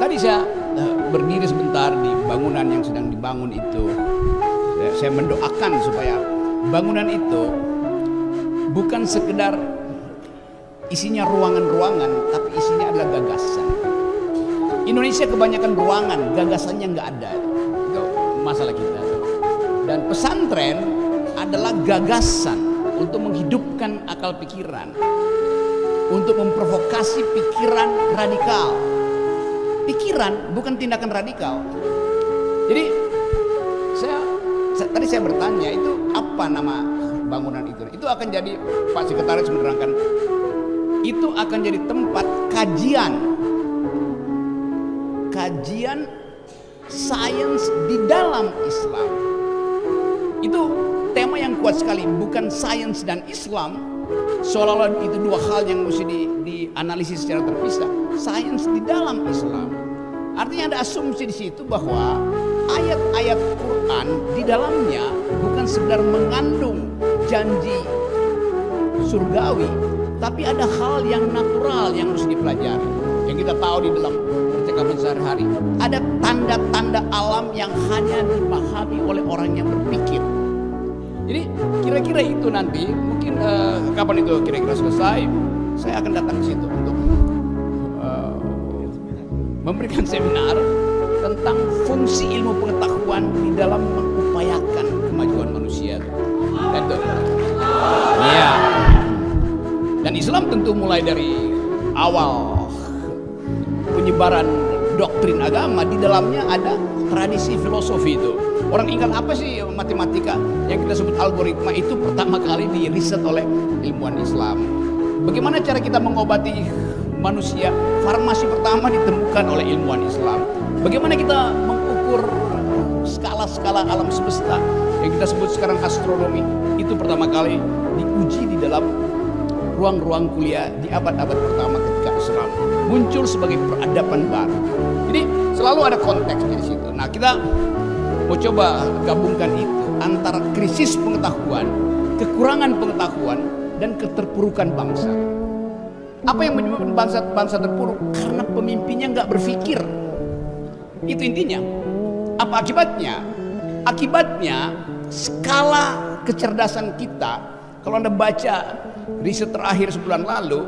Tadi saya berdiri sebentar di bangunan yang sedang dibangun itu. Saya mendoakan supaya bangunan itu bukan sekedar isinya ruangan-ruangan, tapi isinya adalah gagasan. Indonesia kebanyakan ruangan, gagasannya nggak ada. Itu masalah kita. Dan pesantren adalah gagasan untuk menghidupkan akal pikiran, untuk memprovokasi pikiran radikal. Pikiran bukan tindakan radikal. Jadi tadi saya bertanya, itu apa nama bangunan itu? Itu akan jadi, Pak Sekretaris menerangkan, itu akan jadi tempat kajian sains di dalam Islam. Itu tema yang kuat sekali, bukan sains dan Islam seolah-olah itu dua hal yang mesti dianalisis secara terpisah. Sains di dalam Islam, artinya ada asumsi di situ bahwa ayat-ayat Quran di dalamnya bukan sekedar mengandung janji surgawi, tapi ada hal yang natural yang harus dipelajari. Yang kita tahu di dalam percakapan sehari-hari, ada tanda-tanda alam yang hanya dipahami oleh orang yang berpikir. Jadi kira-kira itu nanti mungkin kapan itu kira-kira selesai, saya akan datang ke situ untuk memberikan seminar tentang fungsi ilmu pengetahuan di dalam mengupayakan kemajuan manusia. Iya. Dan Islam tentu mulai dari awal penyebaran doktrin agama, di dalamnya ada tradisi filosofi itu. Orang ingat apa sih matematika yang kita sebut algoritma, itu pertama kali diriset oleh ilmuwan Islam. Bagaimana cara kita mengobati manusia, farmasi pertama ditemukan oleh ilmuwan Islam. Bagaimana kita mengukur skala-skala alam semesta yang kita sebut sekarang astronomi, itu pertama kali diuji di dalam ruang-ruang kuliah di abad-abad pertama ketika Islam muncul sebagai peradaban baru. Jadi selalu ada konteksnya di situ. Nah, kita mau coba gabungkan itu antara krisis pengetahuan, kekurangan pengetahuan, dan keterpurukan bangsa. Apa yang menyebabkan bangsa terpuruk? Karena pemimpinnya nggak berpikir. Itu intinya. Apa akibatnya? Akibatnya skala kecerdasan kita, kalau Anda baca riset terakhir sebulan lalu,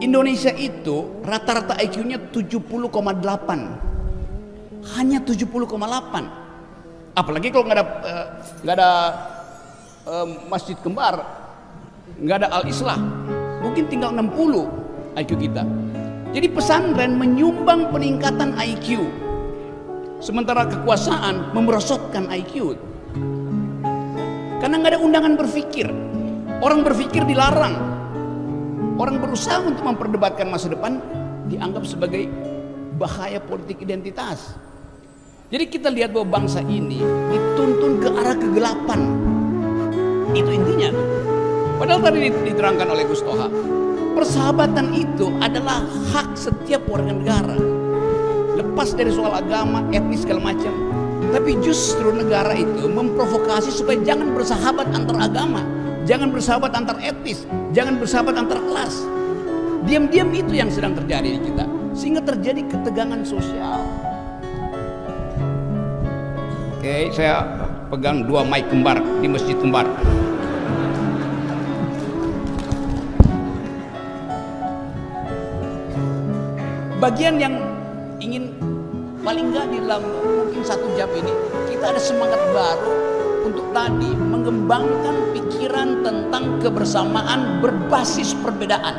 Indonesia itu rata-rata IQ-nya 70,8. Hanya 70,8. Apalagi kalau nggak ada masjid kembar, nggak ada Al-Islah, mungkin tinggal 60 IQ kita. Jadi pesantren menyumbang peningkatan IQ, sementara kekuasaan memerosotkan IQ. Karena nggak ada undangan berpikir, orang berpikir dilarang, orang berusaha untuk memperdebatkan masa depan dianggap sebagai bahaya politik identitas. Jadi kita lihat bahwa bangsa ini dituntun ke arah kegelapan. Itu intinya. Padahal tadi diterangkan oleh Gus Toha, persahabatan itu adalah hak setiap warga negara, lepas dari soal agama, etnis, segala macam. Tapi justru negara itu memprovokasi supaya jangan bersahabat antar agama, jangan bersahabat antar etnis, jangan bersahabat antar kelas. Diam-diam itu yang sedang terjadi di kita, sehingga terjadi ketegangan sosial. Oke, saya pegang 2 mic kembar di masjid kembar. Bagian yang ingin paling nggak di dalam mungkin 1 jam ini, kita ada semangat baru untuk tadi mengembangkan pikiran tentang kebersamaan berbasis perbedaan.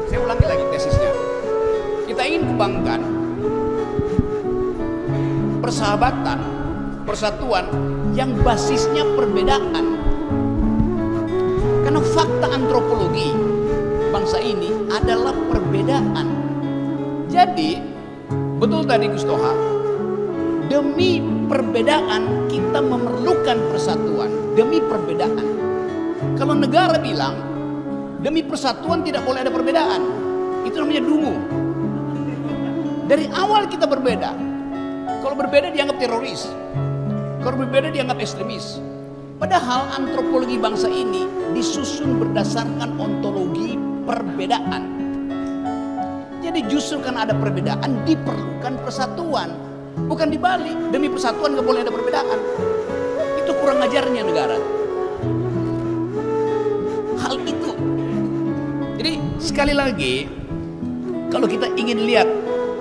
Saya ulangi lagi tesisnya. Kita ingin kembangkan persahabatan, persatuan yang basisnya perbedaan. Karena fakta antropologi bangsa ini adalah perbedaan. Jadi betul tadi Gus Toha, demi perbedaan kita memerlukan persatuan. Demi perbedaan. Kalau negara bilang demi persatuan tidak boleh ada perbedaan, itu namanya dungu. Dari awal kita berbeda. Kalau berbeda dianggap teroris, kalau berbeda dianggap ekstremis. Padahal antropologi bangsa ini disusun berdasarkan ontologi perbedaan. Jadi justru karena ada perbedaan diperlukan persatuan. Bukan dibalik, demi persatuan gak boleh ada perbedaan. Itu kurang ajarnya negara. Hal itu. Jadi sekali lagi, kalau kita ingin lihat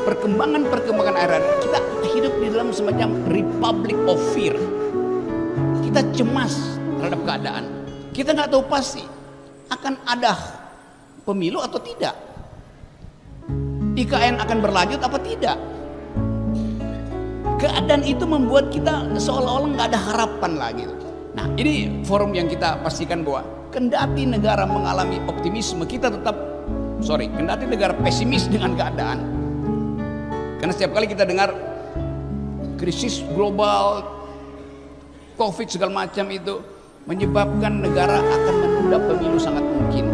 perkembangan era, kita hidup di dalam semacam republic of fear. Kita cemas terhadap keadaan. Kita nggak tahu pasti akan ada pemilu atau tidak. IKN akan berlanjut apa tidak. Keadaan itu membuat kita seolah-olah nggak ada harapan lagi. Nah, ini forum yang kita pastikan bahwa kendati negara mengalami optimisme, kita tetap kendati negara pesimis dengan keadaan. Karena setiap kali kita dengar krisis global, COVID segala macam itu menyebabkan negara akan menunda pemilu sangat mungkin.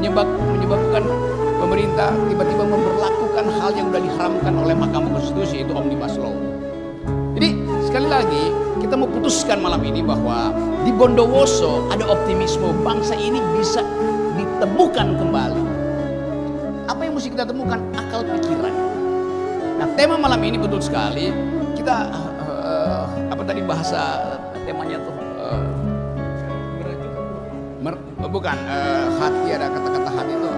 Menyebabkan pemerintah tiba-tiba memberlakukan hal yang sudah diharamkan oleh Mahkamah Konstitusi, yaitu Omnibus Law. Jadi sekali lagi kita mau putuskan malam ini bahwa di Bondowoso ada optimisme bangsa ini bisa ditemukan kembali. Apa yang mesti kita temukan? Akal pikiran. Nah, tema malam ini betul sekali kita apa tadi bahasa temanya tuh bukan hati, ada kata-kata hati itu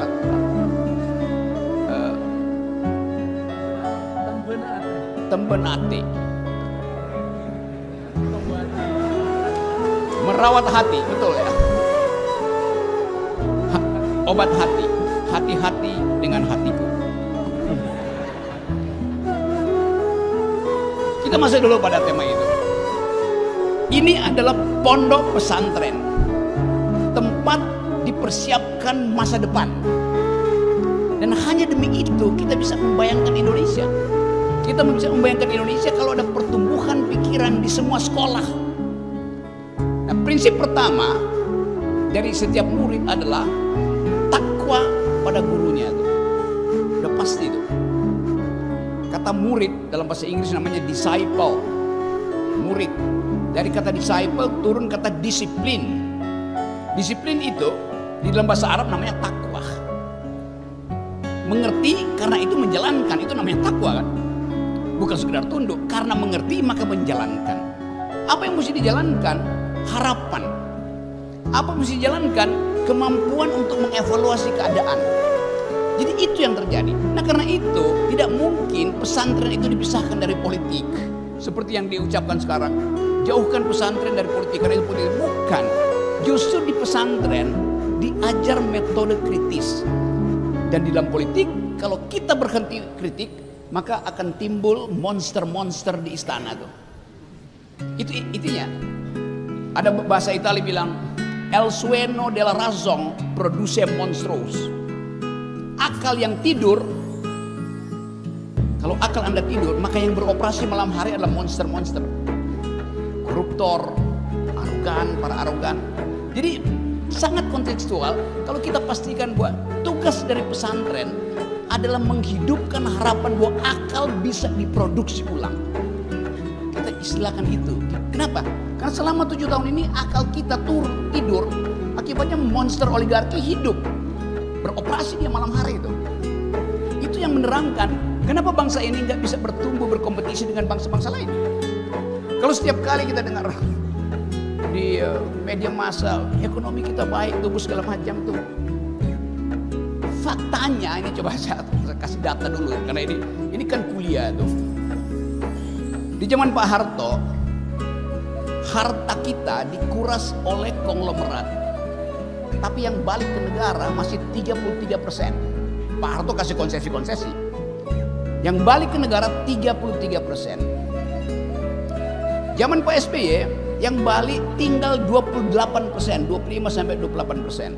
tembenate. Merawat hati, betul ya. Obat hati, hati-hati dengan hatiku. Kita masuk dulu pada tema itu. Ini adalah pondok pesantren, tempat dipersiapkan masa depan. Dan hanya demi itu kita bisa membayangkan Indonesia. Kita bisa membayangkan Indonesia kalau ada pertumbuhan pikiran di semua sekolah. Nah, prinsip pertama dari setiap murid adalah takwa pada gurunya. Udah pasti itu. Kata murid dalam bahasa Inggris namanya disciple. Murid. Dari kata disciple turun kata disiplin. Disiplin itu di dalam bahasa Arab namanya takwa. Mengerti karena itu menjalankan, itu namanya takwa kan. Bukan sekedar tunduk, karena mengerti maka menjalankan. Apa yang mesti dijalankan? Harapan. Apa yang mesti dijalankan? Kemampuan untuk mengevaluasi keadaan. Jadi itu yang terjadi. Nah, karena itu tidak mungkin pesantren itu dipisahkan dari politik. Seperti yang diucapkan sekarang, jauhkan pesantren dari politik karena itu politik. Bukan. Justru di pesantren diajar metode kritis. Dan di dalam politik, kalau kita berhenti kritik, maka akan timbul monster-monster di istana tuh. Itu intinya. Ada bahasa Italia bilang, el sueño della razón produce monstruos. Akal yang tidur, kalau akal Anda tidur, maka yang beroperasi malam hari adalah monster-monster. Koruptor, arogan, para arogan. Jadi sangat kontekstual kalau kita pastikan bahwa tugas dari pesantren adalah menghidupkan harapan bahwa akal bisa diproduksi ulang. Kita istilahkan itu. Kenapa? Karena selama 7 tahun ini akal kita tidur, akibatnya monster oligarki hidup. Beroperasi dia malam hari itu. Itu yang menerangkan kenapa bangsa ini nggak bisa bertumbuh berkompetisi dengan bangsa-bangsa lain. Kalau setiap kali kita dengar di media massa ekonomi kita baik, tumbuh segala macam tuh. Faktanya ini coba saya kasih data dulu karena ini kan kuliah tuh. Di zaman Pak Harto, harta kita dikuras oleh konglomerat. Tapi yang balik ke negara masih 33%. Pak Harto kasih konsesi-konsesi. Yang balik ke negara 33%. Zaman Pak SBY yang balik tinggal 28%, 25 sampai 28%.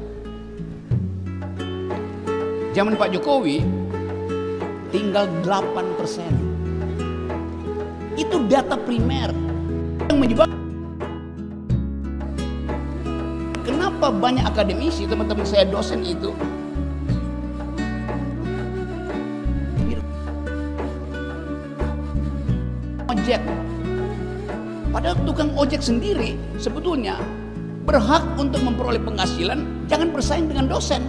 Zaman Pak Jokowi tinggal 8%. Itu data primer yang menyebabkan kenapa banyak akademisi, teman-teman saya dosen itu ojek. Padahal tukang ojek sendiri sebetulnya berhak untuk memperoleh penghasilan, jangan bersaing dengan dosen.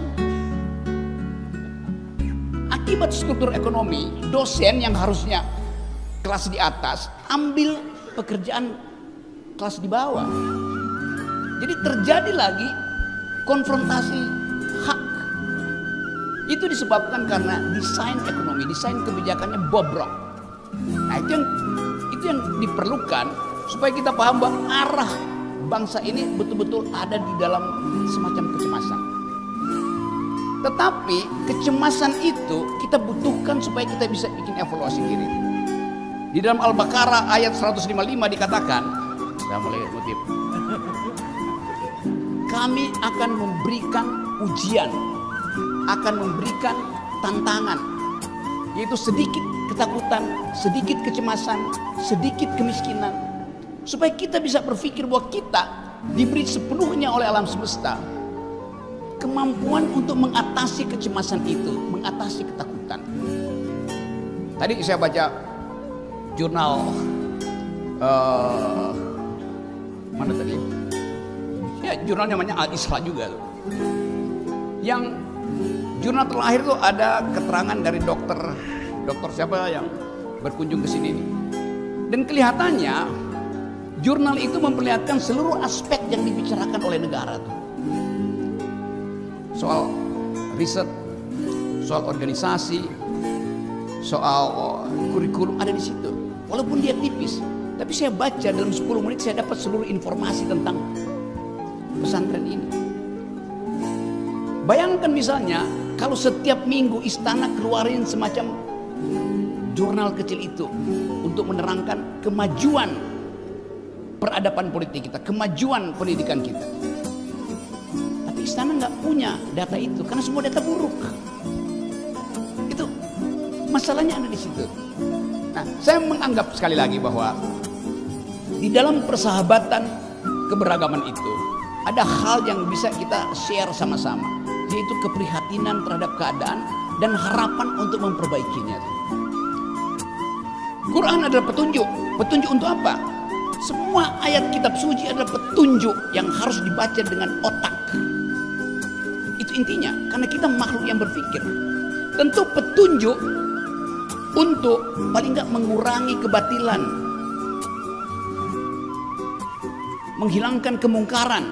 Akibat struktur ekonomi, dosen yang harusnya kelas di atas ambil pekerjaan kelas di bawah. Jadi terjadi lagi konfrontasi hak. Itu disebabkan karena desain ekonomi, desain kebijakannya bobrok. Nah, itu yang diperlukan supaya kita paham bahwa arah bangsa ini betul-betul ada di dalam semacam kecemasan. Tetapi kecemasan itu kita butuhkan supaya kita bisa bikin evaluasi diri. Di dalam Al-Baqarah ayat 155 dikatakan, saya mulai kutip, kami akan memberikan ujian, akan memberikan tantangan, yaitu sedikit ketakutan, sedikit kecemasan, sedikit kemiskinan, supaya kita bisa berpikir bahwa kita diberi sepenuhnya oleh alam semesta kemampuan untuk mengatasi kecemasan itu, mengatasi ketakutan. Tadi saya baca jurnal mana tadi? Ya, jurnal namanya Al-Isra juga tuh. Yang jurnal terakhir tuh ada keterangan dari dokter siapa yang berkunjung ke sini nih. Dan kelihatannya jurnal itu memperlihatkan seluruh aspek yang dibicarakan oleh negara tuh. Soal riset, soal organisasi, soal kurikulum ada di situ. Walaupun dia tipis, tapi saya baca dalam 10 menit saya dapat seluruh informasi tentang pesantren ini. Bayangkan misalnya kalau setiap minggu istana keluarin semacam jurnal kecil itu untuk menerangkan kemajuan peradaban politik kita, kemajuan pendidikan kita. Tapi istana nggak punya data itu karena semua data buruk. Itu masalahnya ada di situ. Nah, saya menganggap sekali lagi bahwa di dalam persahabatan keberagaman itu ada hal yang bisa kita share sama-sama, yaitu keprihatinan terhadap keadaan dan harapan untuk memperbaikinya. Quran adalah petunjuk. Petunjuk untuk apa? Semua ayat kitab suci adalah petunjuk yang harus dibaca dengan otak. Itu intinya, karena kita makhluk yang berpikir. Tentu petunjuk untuk paling nggak mengurangi kebatilan, menghilangkan kemungkaran.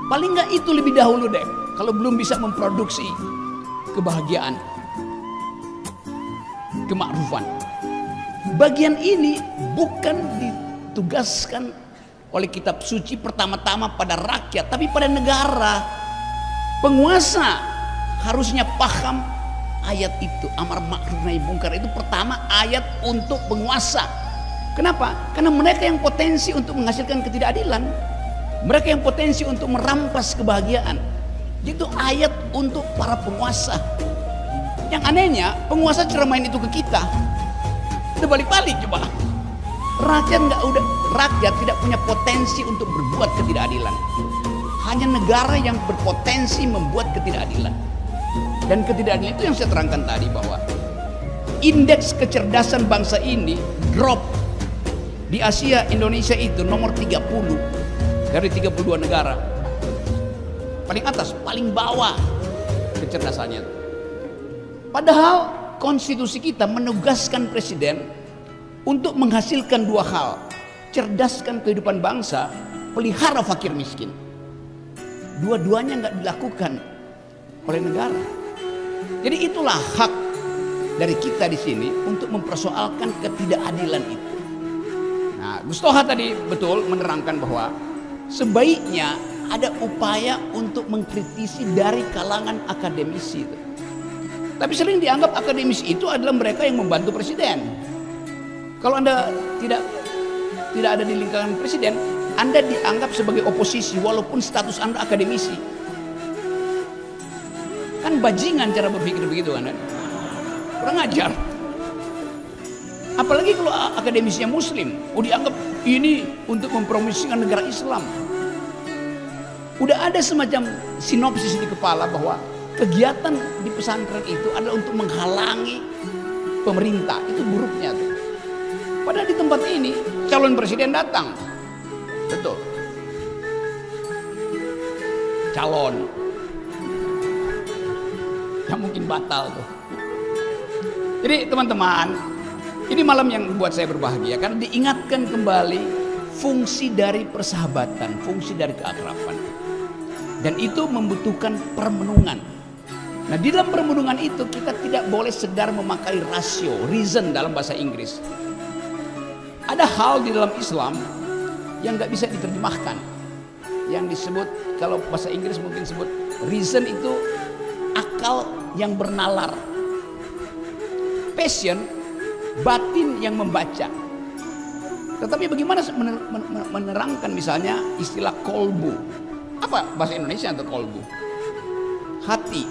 Paling nggak itu lebih dahulu deh. Kalau belum bisa memproduksi kebahagiaan, kemakrufan. Bagian ini bukan ditugaskan oleh kitab suci pertama-tama pada rakyat, tapi pada negara. Penguasa harusnya paham ayat itu, amar ma'ruf nahi mungkar itu pertama ayat untuk penguasa. Kenapa? Karena mereka yang potensi untuk menghasilkan ketidakadilan, mereka yang potensi untuk merampas kebahagiaan. Itu ayat untuk para penguasa. Yang anehnya penguasa ceramain itu ke kita. Udah balik-balik coba. Rakyat tidak punya potensi untuk berbuat ketidakadilan. Hanya negara yang berpotensi membuat ketidakadilan. Dan ketidakadilan itu yang saya terangkan tadi, bahwa indeks kecerdasan bangsa ini drop. Di Asia, Indonesia itu nomor 30 dari 32 negara. Paling atas, paling bawah kecerdasannya. Padahal konstitusi kita menugaskan presiden untuk menghasilkan dua hal: cerdaskan kehidupan bangsa, pelihara fakir miskin. Dua-duanya nggak dilakukan oleh negara. Jadi itulah hak dari kita di sini untuk mempersoalkan ketidakadilan itu. Nah, Gus Toha tadi betul menerangkan bahwa sebaiknya ada upaya untuk mengkritisi dari kalangan akademisi itu. Tapi sering dianggap akademisi itu adalah mereka yang membantu presiden. Kalau Anda tidak ada di lingkaran presiden, Anda dianggap sebagai oposisi walaupun status Anda akademisi. Kan bajingan cara berpikir begitu kan? Kurang ajar. Apalagi kalau akademisinya muslim, dianggap ini untuk mempromosikan negara Islam. Udah ada semacam sinopsis di kepala bahwa kegiatan di pesantren itu adalah untuk menghalangi pemerintah. Itu buruknya tuh. Padahal di tempat ini calon presiden datang, betul, calon yang mungkin batal tuh. Jadi teman-teman, ini malam yang buat saya berbahagia karena diingatkan kembali fungsi dari persahabatan, fungsi dari keakraban. Dan itu membutuhkan permenungan. Nah, di dalam permenungan itu kita tidak boleh sekedar memakai rasio, reason dalam bahasa Inggris. Ada hal di dalam Islam yang nggak bisa diterjemahkan, yang disebut, kalau bahasa Inggris mungkin sebut reason, itu akal yang bernalar. Passion, batin yang membaca. Tetapi bagaimana menerangkan misalnya istilah kolbu? Apa bahasa Indonesia untuk kolbu? Hati.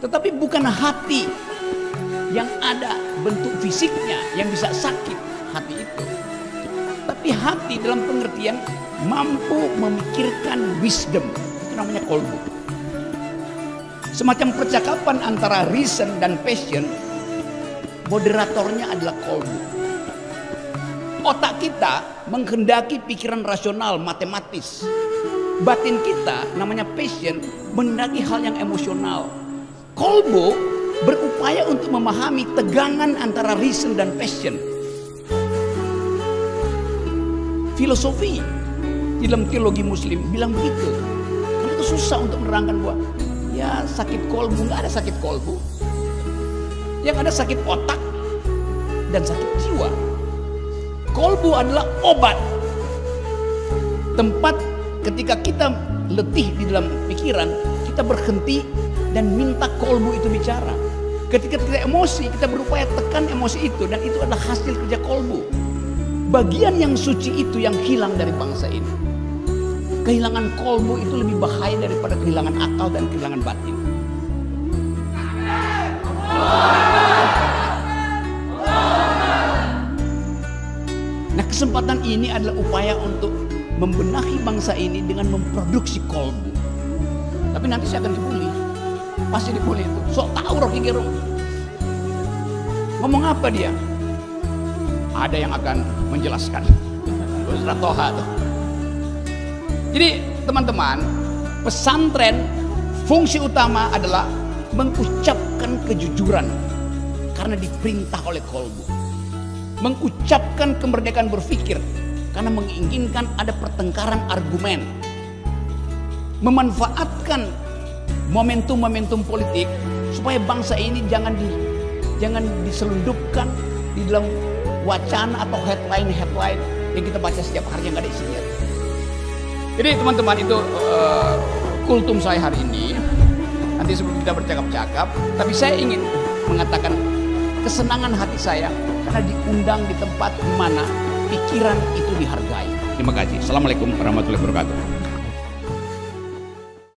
Tetapi bukan hati yang ada bentuk fisiknya yang bisa sakit, hati itu. Tapi hati dalam pengertian mampu memikirkan wisdom, itu namanya kolbu. Semacam percakapan antara reason dan passion, moderatornya adalah kolbu. Otak kita menghendaki pikiran rasional, matematis. Batin kita, namanya passion, menghendaki hal yang emosional. Kolbu berupaya untuk memahami tegangan antara reason dan passion. Filosofi di dalam teologi muslim bilang begitu. Karena itu susah untuk menerangkan bahwa ya sakit kolbu, nggak ada sakit kolbu. Yang ada sakit otak dan sakit jiwa. Kolbu adalah obat. Tempat ketika kita letih di dalam pikiran, kita berhenti dan minta kolbu itu bicara. Ketika kita emosi, kita berupaya tekan emosi itu, dan itu adalah hasil kerja kolbu. Bagian yang suci itu yang hilang dari bangsa ini. Kehilangan kolbu itu lebih bahaya daripada kehilangan akal dan kehilangan batin. Nah, kesempatan ini adalah upaya untuk membenahi bangsa ini dengan memproduksi kolbu. Tapi nanti saya akan dibully. Pasti dibully itu. Sok tahu Rocky Gerung. Ngomong apa dia? Ada yang akan menjelaskan. Ustaz Toha tuh. Jadi teman-teman, pesantren fungsi utama adalah mengucapkan kejujuran karena diperintah oleh kolbu. Mengucapkan kemerdekaan berpikir karena menginginkan ada pertengkaran argumen. Memanfaatkan momentum-momentum politik supaya bangsa ini jangan diselundupkan di dalam wacana atau headline yang kita baca setiap hari yang gak ada isinya. Jadi teman-teman, itu kultum saya hari ini. Nanti sebelum kita bercakap-cakap, tapi saya ingin mengatakan kesenangan hati saya karena diundang di tempat di mana pikiran itu dihargai. Terima kasih. Assalamualaikum warahmatullahi wabarakatuh.